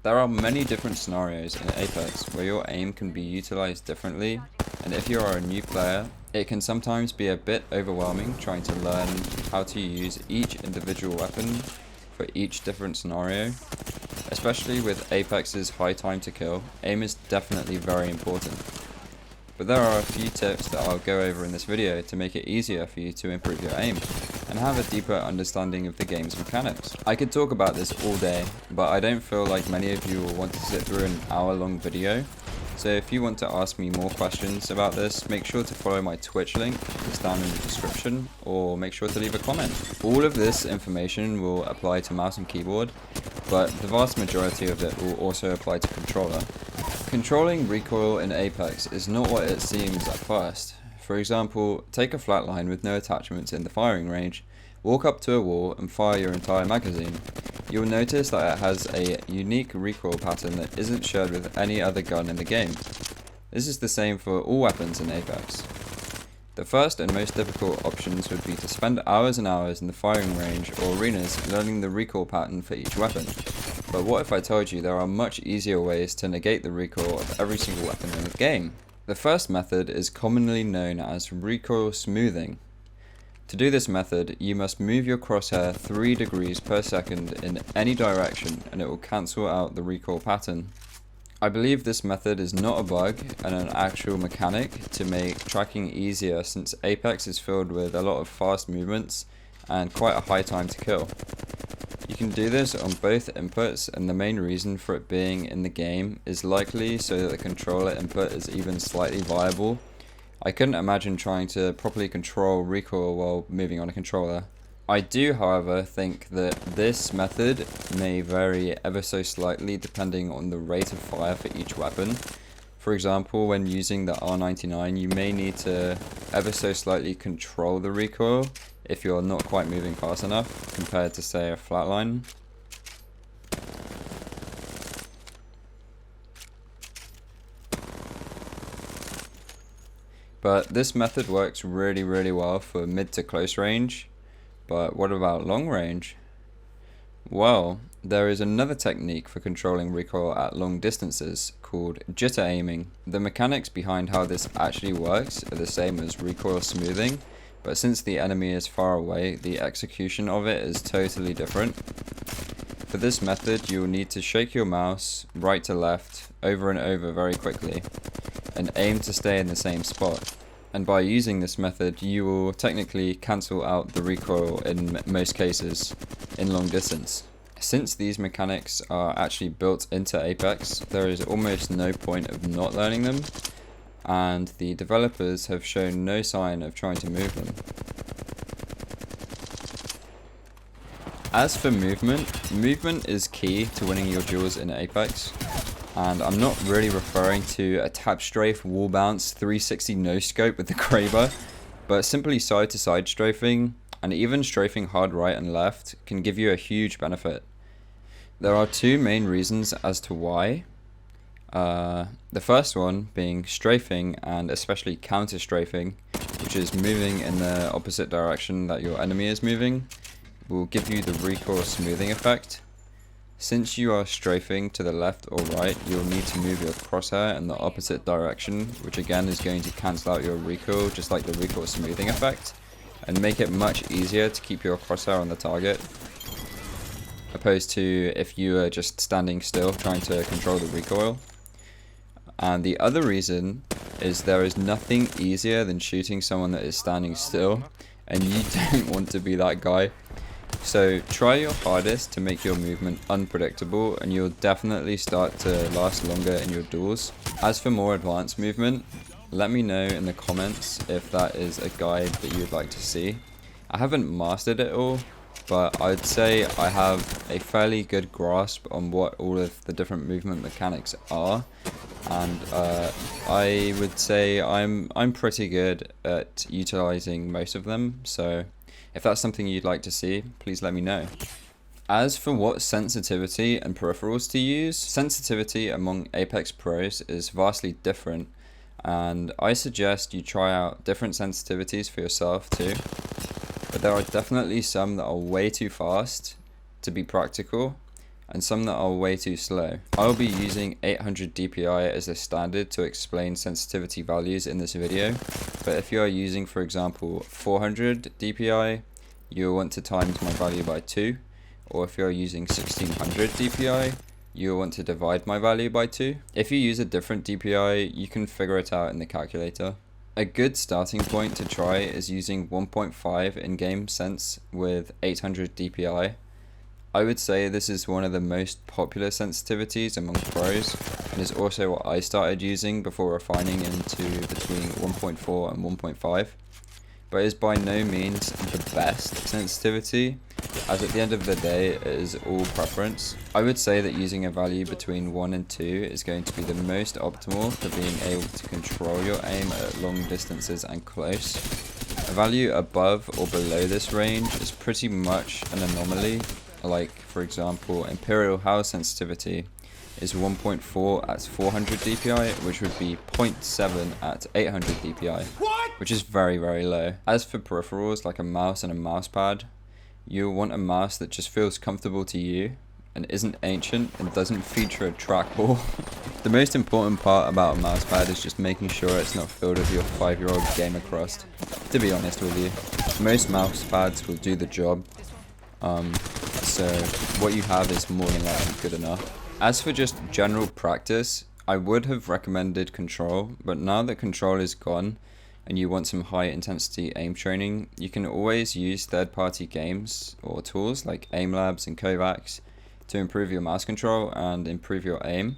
There are many different scenarios in Apex where your aim can be utilized differently, and if you are a new player, it can sometimes be a bit overwhelming trying to learn how to use each individual weapon for each different scenario. Especially with Apex's high time to kill, aim is definitely very important. But there are a few tips that I'll go over in this video to make it easier for you to improve your aim and have a deeper understanding of the game's mechanics. I could talk about this all day, but I don't feel like many of you will want to sit through an hour-long video. So if you want to ask me more questions about this, make sure to follow my Twitch link that's down in the description, or make sure to leave a comment. All of this information will apply to mouse and keyboard, but the vast majority of it will also apply to controller. Controlling recoil in Apex is not what it seems at first. For example, take a flatline with no attachments in the firing range, walk up to a wall and fire your entire magazine. You'll notice that it has a unique recoil pattern that isn't shared with any other gun in the game. This is the same for all weapons in Apex. The first and most difficult options would be to spend hours and hours in the firing range or arenas learning the recoil pattern for each weapon. But what if I told you there are much easier ways to negate the recoil of every single weapon in the game? The first method is commonly known as recoil smoothing. To do this method, you must move your crosshair 3 degrees per second in any direction and it will cancel out the recoil pattern. I believe this method is not a bug and an actual mechanic to make tracking easier, since Apex is filled with a lot of fast movements and quite a high time to kill. You can do this on both inputs, and the main reason for it being in the game is likely so that the controller input is even slightly viable. I couldn't imagine trying to properly control recoil while moving on a controller. I do, however, think that this method may vary ever so slightly depending on the rate of fire for each weapon. For example, when using the R99, you may need to ever so slightly control the recoil if you're not quite moving fast enough compared to, say, a flatline. But this method works really well for mid to close range. But what about long range? Well, there is another technique for controlling recoil at long distances called jitter aiming. The mechanics behind how this actually works are the same as recoil smoothing, but since the enemy is far away, the execution of it is totally different. For this method, you will need to shake your mouse right to left over and over very quickly and aim to stay in the same spot. And by using this method, you will technically cancel out the recoil in most cases in long distance. Since these mechanics are actually built into Apex, there is almost no point of not learning them, and the developers have shown no sign of trying to move them. As for movement is key to winning your duels in Apex. And I'm not really referring to a tap strafe, wall bounce, 360 no scope with the Kraber, but simply side to side strafing and even strafing hard right and left can give you a huge benefit. There are two main reasons as to why. The first one being strafing, and especially counter strafing, which is moving in the opposite direction that your enemy is moving, will give you the recoil smoothing effect. Since you are strafing to the left or right, you'll need to move your crosshair in the opposite direction, which again is going to cancel out your recoil, just like the recoil smoothing effect, and make it much easier to keep your crosshair on the target, opposed to if you are just standing still trying to control the recoil. And the other reason is there is nothing easier than shooting someone that is standing still, and you don't want to be that guy. So try your hardest to make your movement unpredictable, and you'll definitely start to last longer in your duels. As for more advanced movement, let me know in the comments if that is a guide that you'd like to see. I haven't mastered it all, but I'd say I have a fairly good grasp on what all of the different movement mechanics are, and I would say I'm pretty good at utilizing most of them. So if that's something you'd like to see, please let me know. As for what sensitivity and peripherals to use, sensitivity among Apex pros is vastly different, and I suggest you try out different sensitivities for yourself too. But there are definitely some that are way too fast to be practical, and some that are way too slow. I will be using 800 DPI as a standard to explain sensitivity values in this video, but if you are using, for example, 400 DPI, you will want to times my value by 2, or if you are using 1600 DPI, you will want to divide my value by 2. If you use a different DPI, you can figure it out in the calculator. A good starting point to try is using 1.5 in-game sense with 800 DPI. I would say this is one of the most popular sensitivities among pros, and is also what I started using before refining into between 1.4 and 1.5, but is by no means the best sensitivity, as at the end of the day it is all preference. I would say that using a value between 1 and 2 is going to be the most optimal for being able to control your aim at long distances and close. A value above or below this range is pretty much an anomaly, like for example Imperial House sensitivity is 1.4 at 400 DPI, which would be 0.7 at 800 DPI, which is very low. As for peripherals like a mouse and a mousepad, you'll want a mouse that just feels comfortable to you and isn't ancient and doesn't feature a trackball. The most important part about a mousepad is just making sure it's not filled with your 5-year-old gamer crust, to be honest with you. Most mousepads will do the job, so what you have is more than likely good enough. As for just general practice, I would have recommended Control, but now that Control is gone and you want some high intensity aim training, you can always use third-party games or tools like AimLabs and Kovacs to improve your mouse control and improve your aim.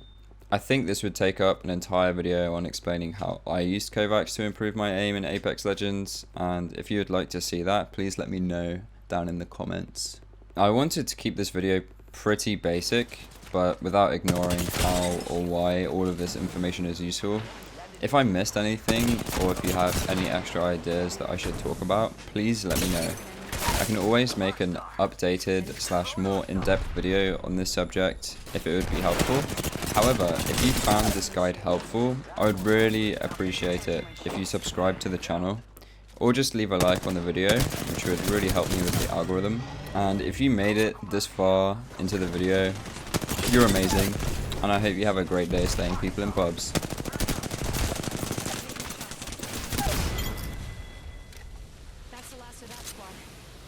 I think this would take up an entire video on explaining how I used Kovacs to improve my aim in Apex Legends, and if you would like to see that, please let me know down in the comments. I wanted to keep this video pretty basic, but without ignoring how or why all of this information is useful. If I missed anything, or if you have any extra ideas that I should talk about, please let me know. I can always make an updated / more in-depth video on this subject if it would be helpful. However, if you found this guide helpful, I would really appreciate it if you subscribe to the channel, or just leave a like on the video, which would really help me with the algorithm. And if you made it this far into the video, you're amazing, and I hope you have a great day slaying people in pubs.